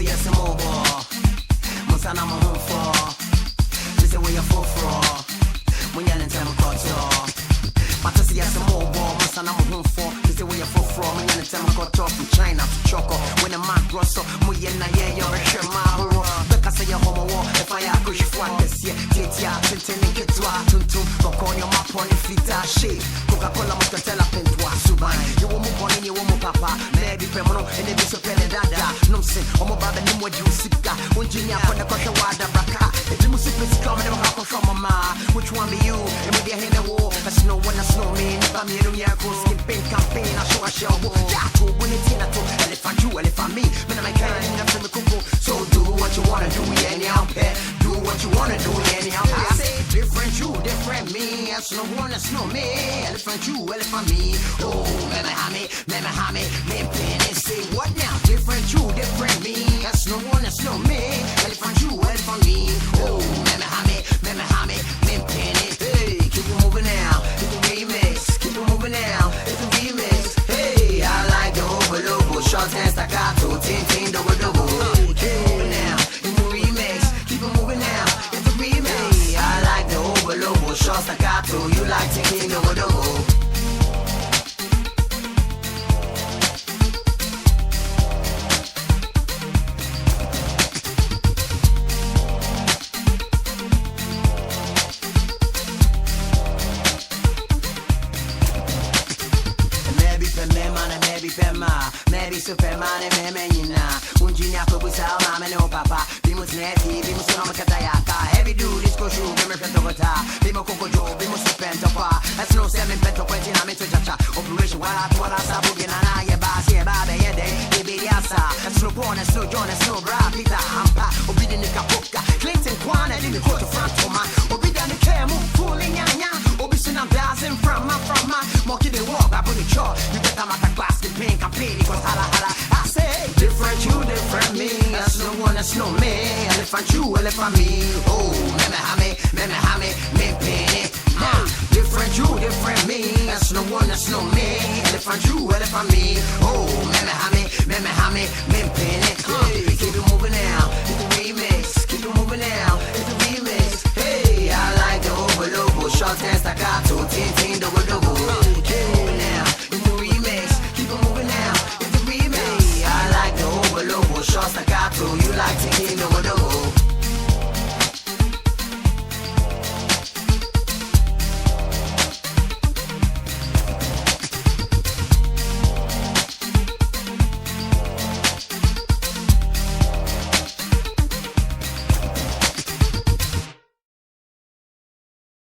see us some more. Musana my home for. This is where you're for. When you're in time of culture. But to see us some more. Musana my home for. This is where you're for. When you're in time of culture. From China to Choco. When a man grows up, Muyena, yeah, you're a sure mahoro. Because I am home war. If I are push for this year, Titia, Tintin, Kitwa, Tuntum, Kokon, your map on the fleet, shape. Coca-Cola, Muscatella, Pentua, Subai. You will move on in your woman, Papa. Maybe Pemono, and the Bishop Dada. No sin, Omo Baba, Nimo, Sika, Unjinia, for the Kosha Wada Braka. If you must be coming out from Mama, which one be you? And with your hand in the wall, a snow when a snowman, if I'm here, Yako, skin paint campaign, I show a show. Yaku, when it's in a two, elephant, you, elephant, me, when I'm a kind of the cuckoo. So do what you wanna do, anyhow, pet. Do what you wanna do, anyhow. I say different you, different me. That's no one, that's no me. Elephant you, elephant me. Oh, meme hame, me penny. Say what now? Different you, different me. That's no one, that's no me. Elephant you, elephant me. Oh, meme hame, me penny. Hey, keep it moving now. It's a remix. Keep it moving now. It's a remix. Hey, I like the overload. Short and staccato, tin, double. Short staccato, you like taking over the whole. Maybe Superman and Memina. Unjinia Pubusa, Mamma no Papa. Bimus Neti, Bimus Nomakatayaka. Heavy do this go shoe, Bimus Bimo Coco Joe, Bimus Pentapa. That's no 7 Petro Quentin, I'm into Chacha. Operation Walla Sabugina, Yabasi, Baba, Yede, Ibiasa. That's no Born, that's no John, that's no Bra, Peter, Hampa, Obidin Kapuka, Clinton Kwana, didn't go to Frantoma, Obidan the Camu, fooling Yanya, Obisun, I'm dancing from my, Monkey the walk, I put the chore, you get a matter glass, the pink, I'm paying, because hala. I say, different you, different me. That's no one, that's no me. Elephant you, elephant me. Oh, meme hame, me penny. Different you, different me. That's no one, that's no me. Elephant you, elephant me. Oh, meme hame.